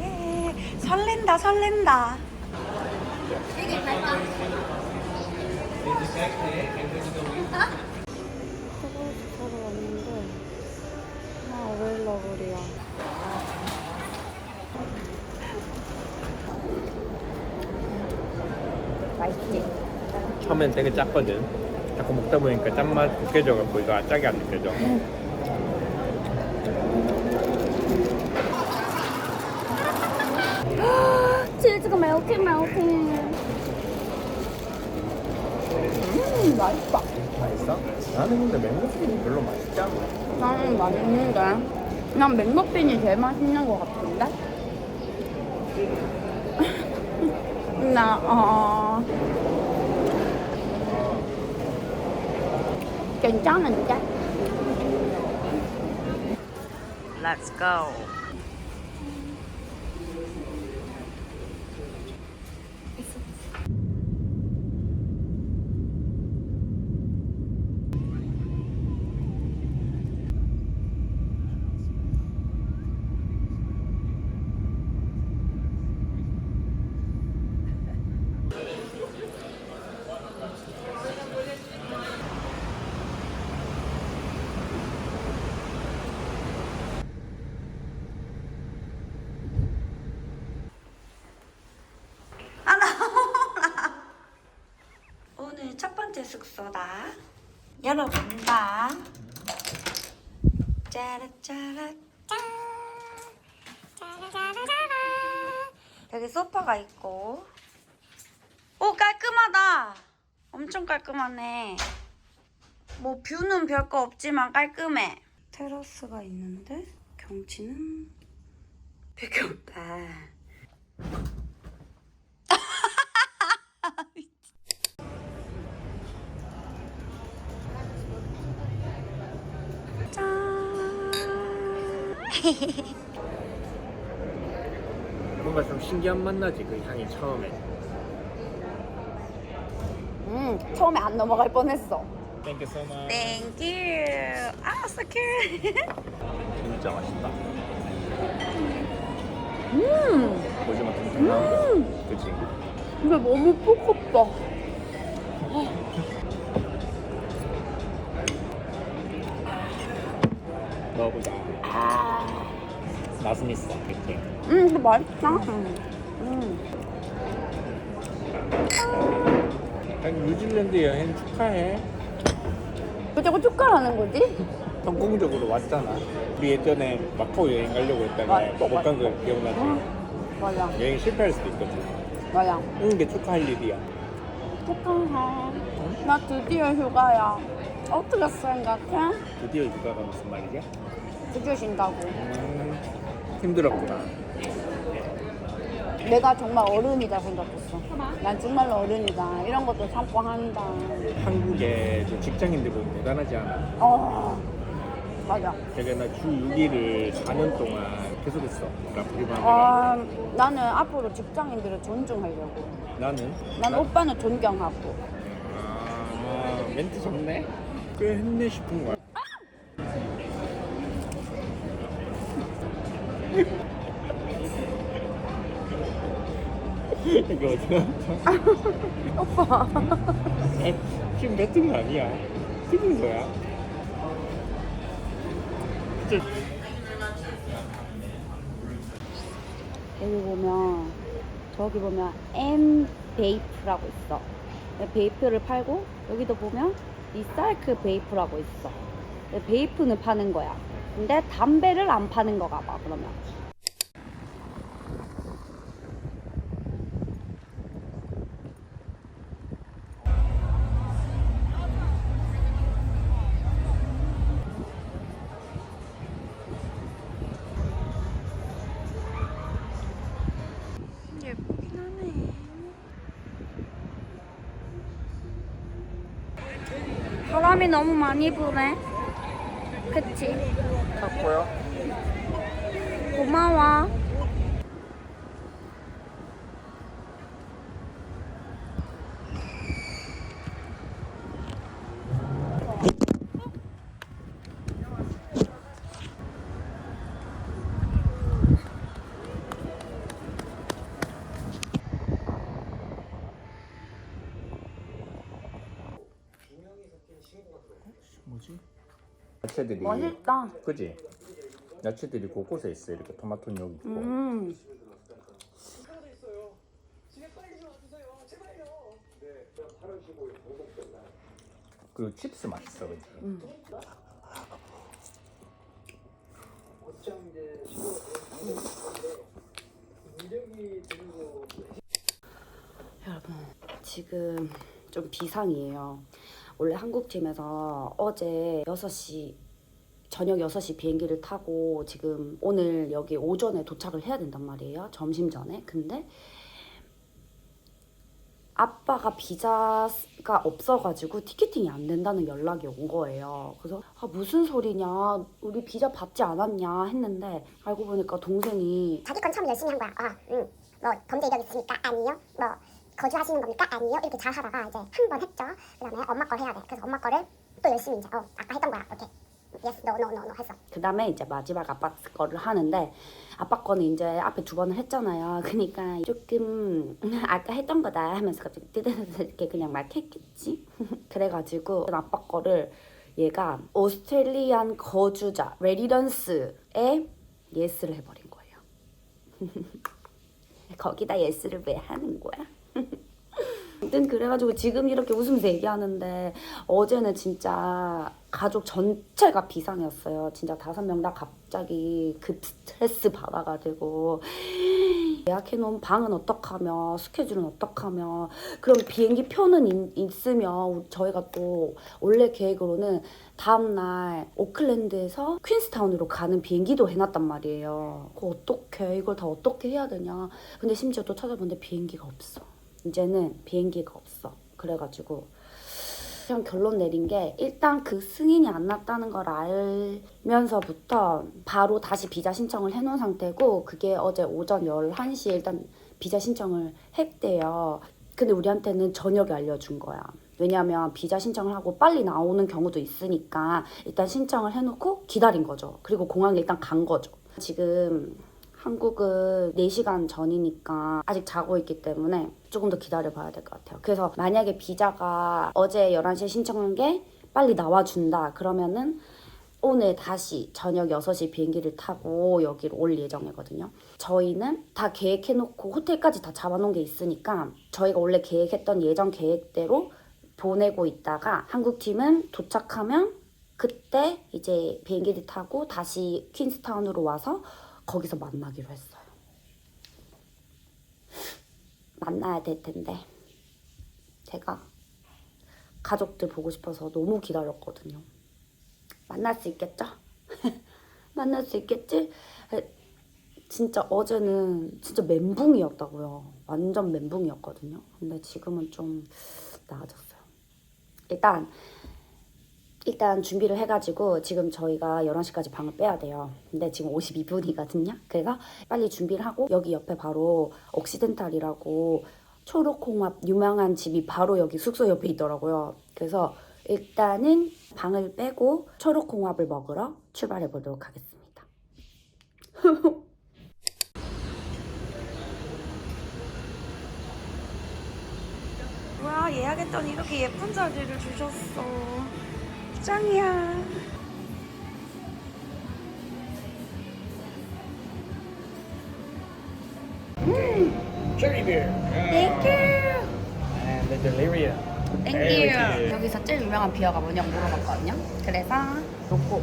예, 설렌다 설렌다. 스타벅스 사러 왔는데 어웨일러블이야. 맛있지? 처음엔 되게 짰거든. 자꾸 먹다 보니까 짠맛 느껴져갖고 이거 짜게 안 느껴져. 치즈가 멜팅. 맛있다. 맛있어? 나는 근데 맹고스틴이 별로 맛있지 않아. 나는 맛있는데 난 맥머핀이 제일 맛있는 것 같은데? 괜찮은데? Let's go. 오늘 첫 번째 숙소다. 열어본다. 짜라짜라 짠. 짜라짜라짜라. 여기 소파가 있고. 오, 깔끔하다. 엄청 깔끔하네. 뭐 뷰는 별거 없지만 깔끔해. 테라스가 있는데 경치는 배경가. 뭔가 좀 신기한 맛 나지 그 향이 처음에. 처음에 안 넘어갈 뻔했어. Thank you so much. Thank you. 아, so cute. 진짜 맛있다. 보지마 좀 그치? 근데 너무 뽀얗다. 먹어보자. 맛은 있어, 그치? 근데 맛있다. 아니, 뉴질랜드 여행 축하해. 왜 자꾸 축하하는 거지? 성공적으로 왔잖아. 우리 예전에 마카오 여행 가려고 했다가 맞아. 못 간 거 기억나지? 맞아. 여행 실패할 수도 있거든. 맞아. 게 축하할 일이야. 축하해. 나 드디어 휴가야. 어떻게 생각해? 드디어 휴가가 무슨 말이야? 드디어 쉰다고. 힘들었구나. 내가 정말 어른이다 생각했어. 난 정말로 어른이다. 이런 것도 참고 한다. 한국의 저 직장인들 보면 대단하지 않아? 맞아. 제가 나 주 6일을 4년 동안 계속했어. 라프리마가. 나는 앞으로 직장인들을 존중하려고. 나는? 난 오빠는 존경하고. 멘트 좋네? 꽤 했네 싶은 거야. 이거 어떡하냐? 오빠. 지금 뱉은 거 아니야? 찍은 거야? 여기 보면 저기 보면 M 베이프라고 있어. 베이프를 팔고 여기도 보면 리사이클 베이프라고 있어. 베이프는 파는 거야. 근데 담배를 안 파는 거가 봐. 그러면 예쁘긴 하네. 바람이 너무 많이 부네. 그치? 탔고요. 고마워. 뭐지? 야채들이 맛있다. 그지? 야채들이 곳곳에 있어. 이렇게 토마토는 여기 있고. 그리고 칩스 맛있어, 그지? 여러분 지금 좀 비상이에요. 원래 한국팀에서 어제 6시 저녁 6시 비행기를 타고 지금 오늘 여기 오전에 도착을 해야 된단 말이에요. 점심 전에. 근데 아빠가 비자가 없어가지고 티켓팅이 안 된다는 연락이 온 거예요. 그래서 무슨 소리냐, 우리 비자 받지 않았냐 했는데 알고 보니까 동생이 자기 건 참 열심히 한 거야. 뭐 범죄 이력 있으니까 아니요. 뭐 거주하시는 겁니까? 아니요. 이렇게 잘 하다가 이제 한 번 했죠. 그다음에 엄마 걸 해야 돼. 그래서 엄마 거를 또 열심히 이제 아까 했던 거야. 이렇게 yes, no, no, no, no 했어. 그 다음에 이제 마지막 아빠 거를 하는데 아빠 거는 이제 앞에 2번을 했잖아요. 그러니까 조금 아까 했던 거다 하면서 갑자기 뜨드드드 이렇게 그냥 막 했겠지. 그래가지고 아빠 거를 얘가 오스트레일리안 거주자 레지던스에 예스를 해버린 거예요. 거기다 예스를 왜 하는 거야? 아무튼 그래가지고 지금 이렇게 웃으면서 얘기하는데 어제는 진짜 가족 전체가 비상이었어요. 진짜 5명 다 갑자기 급 스트레스 받아가지고 예약해놓은 방은 어떡하며 스케줄은 어떡하며 그럼 비행기 표는 있으면 저희가 또 원래 계획으로는 다음날 오클랜드에서 퀸스타운으로 가는 비행기도 해놨단 말이에요. 그거 어떡해, 이걸 다 어떻게 해야 되냐. 근데 심지어 또 찾아보는데 비행기가 없어. 이제는 비행기가 없어. 그래가지고 그냥 결론 내린 게 일단 그 승인이 안 났다는 걸 알면서부터 바로 다시 비자 신청을 해놓은 상태고 그게 어제 오전 11시에 일단 비자 신청을 했대요. 근데 우리한테는 저녁에 알려준 거야. 왜냐면 비자 신청을 하고 빨리 나오는 경우도 있으니까 일단 신청을 해놓고 기다린 거죠. 그리고 공항에 일단 간 거죠. 지금 한국은 4시간 전이니까 아직 자고 있기 때문에 조금 더 기다려봐야 될 것 같아요. 그래서 만약에 비자가 어제 11시에 신청한 게 빨리 나와준다 그러면은 오늘 다시 저녁 6시 비행기를 타고 여기로 올 예정이거든요. 저희는 다 계획해놓고 호텔까지 다 잡아놓은 게 있으니까 저희가 원래 계획했던 예정 계획대로 보내고 있다가 한국팀은 도착하면 그때 이제 비행기를 타고 다시 퀸스타운으로 와서 거기서 만나기로 했어요. 만나야 될 텐데 제가 가족들 보고 싶어서 너무 기다렸거든요. 만날 수 있겠죠? 만날 수 있겠지? 진짜 어제는 진짜 멘붕이었다고요. 완전 멘붕이었거든요. 근데 지금은 좀 나아졌어요. 일단 준비를 해가지고 지금 저희가 11시까지 방을 빼야 돼요. 근데 지금 52분이거든요. 그래서 빨리 준비를 하고 여기 옆에 바로 옥시덴탈이라고 초록홍합 유명한 집이 바로 여기 숙소 옆에 있더라고요. 그래서 일단은 방을 빼고 초록홍합을 먹으러 출발해 보도록 하겠습니다. 와, 예약했더니 이렇게 예쁜 자리를 주셨어. 짱이야. Cherry beer. Thank you. And the Deliria. 땡큐. 여기서 제일 유명한 비어가 뭐냐고 물어봤거든요. 그래서 놓고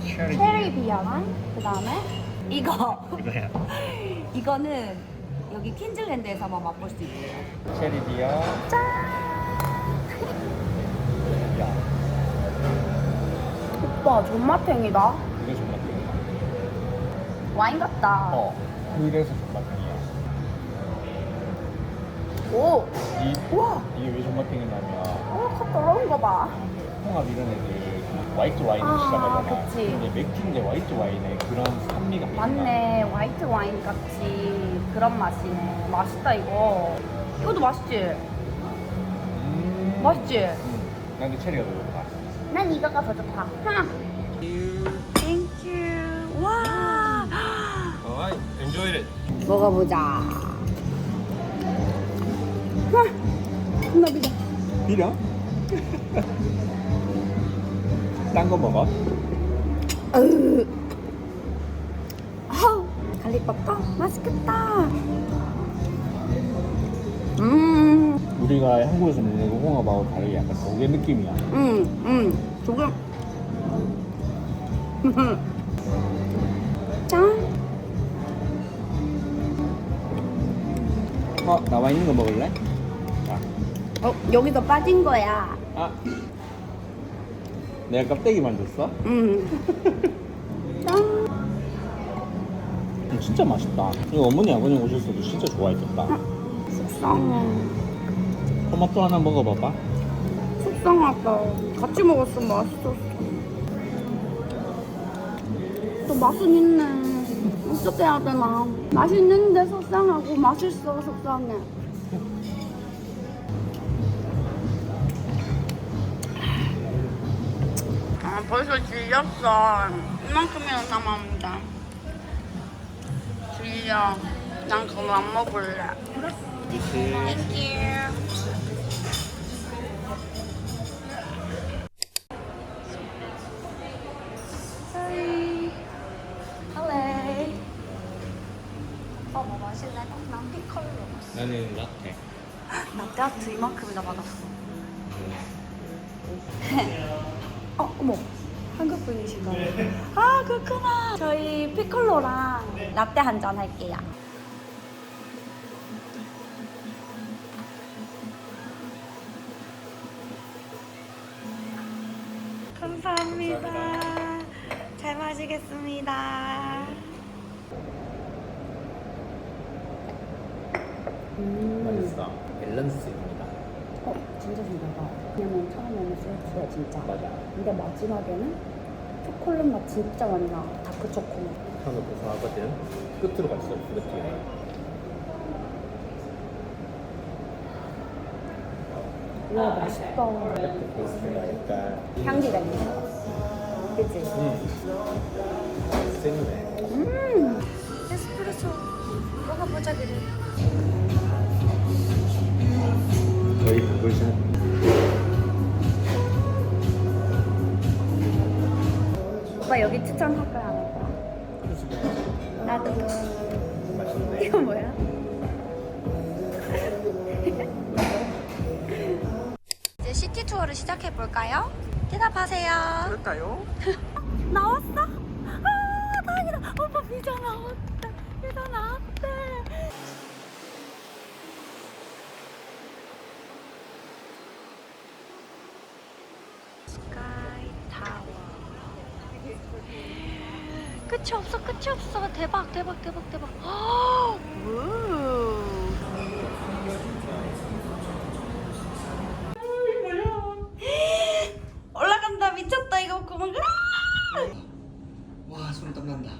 체리 비어랑 그 다음에 이거 이거야. 이거는 여기 퀸즐랜드에서만 맛볼 수 있대요. 체리 비어. 짠. 야, 오빠 존맛탱이다. 이거 존맛탱이야. 와인 같다. 그래서 존맛탱이야. 오. 우와. 이게 왜 존맛탱이냐면 컵 떨어진 거 봐. 홍합 이런 애들 화이트 와인을 시작하잖아. 그치. 근데 맥주인데 화이트 와인에 그런 산미가 맞네. 화이트 와인 같이 그런 맛이네. 맛있다 이거. 이것도 맛있지? 맛있지? 난 그 체리가 더 좋다. 난 이거가 더 좋다. 땡큐. 와. Alright, enjoyed it. 먹어보자. 와, 겁나 비려. 비려? 딴 거 먹어? 아우, 갈릭버터 맛있겠다. 우리가 한국에서 먹는 홍합하고 다르게 약간 조개 느낌이야. 조금. 짠. 나와 있는 거 먹을래? 여기서 빠진 거야. 내가 껍데기 만졌어? 짠. 진짜 맛있다. 이거 어머니 아버님 오셨어도 진짜 좋아했겠다. 속상해. 토마토 하나 먹어봐봐. 속상하다. 같이 먹었으면 맛있었어. 또 맛은 있네. 어떻게 해야 되나. 맛있는데 속상하고 맛있어 속상해. 벌써 질렸어. 이만큼이나 남았는데. 질려. 난 그거 안 먹을래. Thank you. Sorry. Hello. 뭐 마실래? 난 피컬로. 나는 라떼. 라떼 아트 이만큼이나 받았어. 어머. 한국 분이신가 봐. 그렇구나. 저희 피콜로랑 라떼 한 잔 할게요. 감사합니다. 잘 마시겠습니다. 맛있어. 밸런스입니다. 진짜 신기하다. 그냥 처음에는 스위트야 진짜. 맞아. 근데 마지막에는 초콜릿 맛 진짜 많이 나. 다크 초코맛. 하나 고소하거든. 끝으로 갔어. 이렇게. 와 맛있다. 베이스가 약간 향기가 있네. 그치? 센네. 에스프레소 먹어보자 그래. 저희 구글샷. 오빠 여기 추천할 거야 안 할 거야? 나도. 맛있네. 이거 뭐야? 이제 시티 투어를 시작해 볼까요? 대답하세요. 그럴까요? 나왔어? 아 다행이다. 오빠 비자 나왔다. 비자 나왔대. 스카이 타워. 끝이 없어 끝이 없어. 대박 대박 대박 대박. 우. 올라간다. 미쳤다. 이거 그만. 와, 손 땀난다.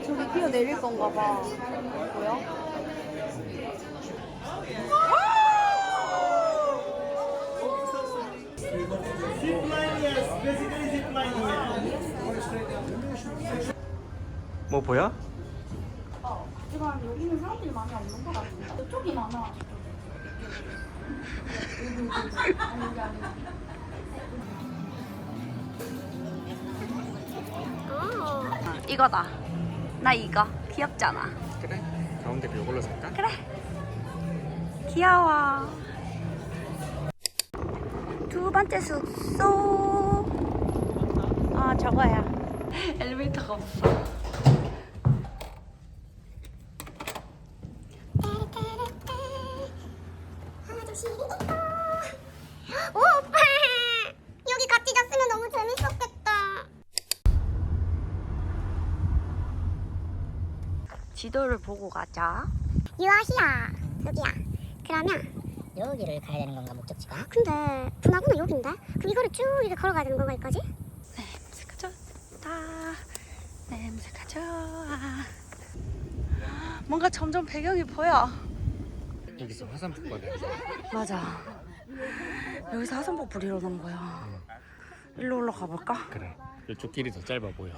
저기 뛰어 내릴 건가 봐. 뭐야? 뭐 보여? 하지만 여기는 사람들이 많이 없는 것 같은데. 이쪽이 많아. 이거다. 나 이거 귀엽잖아. 그래. 가운데 이걸로 살까? 그래. 귀여워. 두 번째 숙소. 아 저거야. 엘리베이터가 없어. 오 오빠 여기 같이 잤으면 너무 재밌었겠다. 지도를 보고 가자. 유아시아 여기야. 그러면 여기를 가야 되는 건가 목적지가? 근데 분화구는 여긴데? 그럼 이거를 쭉 이렇게 걸어가야 되는 건가 여기까지? 냄새가 좋다. 냄새가 좋아. 뭔가 점점 배경이 보여. 여기서 화산폭 받아. 맞아. 여기서 하산복 부리러 온 거야. 일로 올라가 볼까? 그래. 이쪽 길이 더 짧아 보여.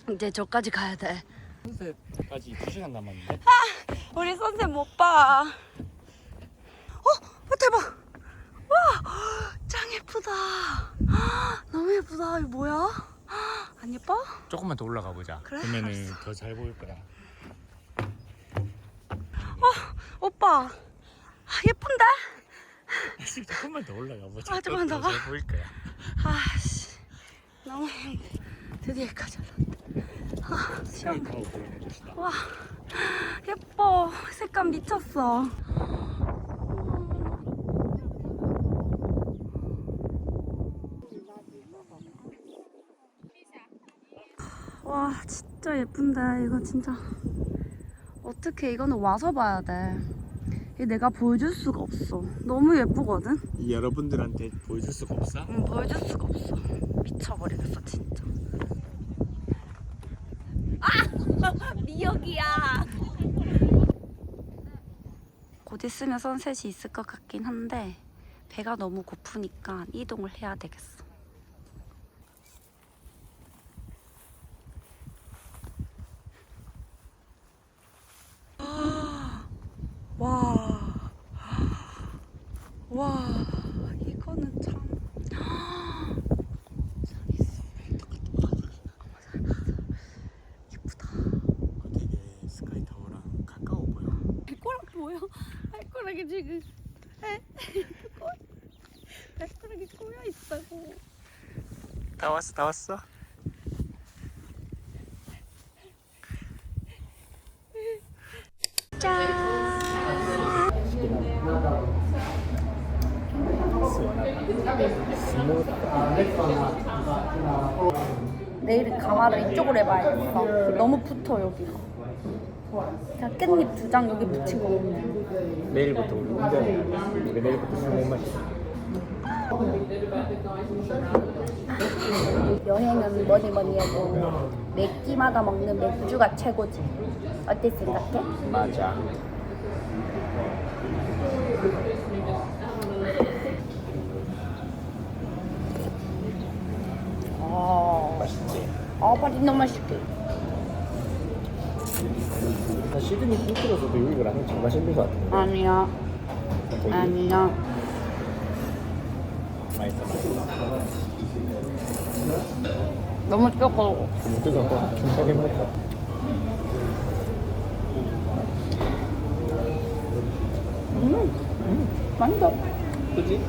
이제 저까지 가야 돼. 선셋까지 2시간 남았는데? 우리 선셋 못 봐. 대박. 와, 짱 예쁘다. 너무 예쁘다. 이거 뭐야? 안 예뻐? 조금만 더 올라가 보자. 그래? 그러면은 더 잘 보일 거야. 오빠 예쁜데? 조금만 더 올라가 보자. 아, 좀만 더 가? 잘 보일 거야. 아씨 너무 드디어 여기까지 왔다. 시간 타고 보여줍시다. 와 예뻐. 색감 미쳤어. 와 진짜 예쁜데 이거 진짜 어떻게 이거는 와서 봐야 돼. 이게 내가 보여줄 수가 없어. 너무 예쁘거든. 여러분들한테 보여줄 수가 없어? 응, 보여줄 수가 없어. 미쳐버리겠어 진짜. 아! 미역이야. 곧 있으면 선셋이 있을 것 같긴 한데 배가 너무 고프니까 이동을 해야 되겠어. 와, 와, 이거는 참. 예쁘다. 되게 스카이 타워랑 가까워 보여. 발가락 뭐야? 발가락이 지금 발가락이 꼬여 있다고. 다 왔어, 다 왔어. 내일은 가마를 이쪽으로 해봐야겠어. 너무 붙어 여기가. 그냥 깻잎 2장 여기 붙인 거 같네. 내일부터 우리 운동해. 우리 내일부터 술 못 마시자. 여행은 뭐니 해도 매 끼마다 먹는 맥주가 최고지. 어때 생각해? 맞아. 맛있지? 맛이 너무 맛있게. 나 시드니 풀트로서도 여기가 라면 제일 맛있는 것 같은데. 아니야. 되게 아니야. 맛있어, 맛있어. 너무 뜨거워. 좀 뜨거워. 좀 세게 먹을까? 맛있어. 그지?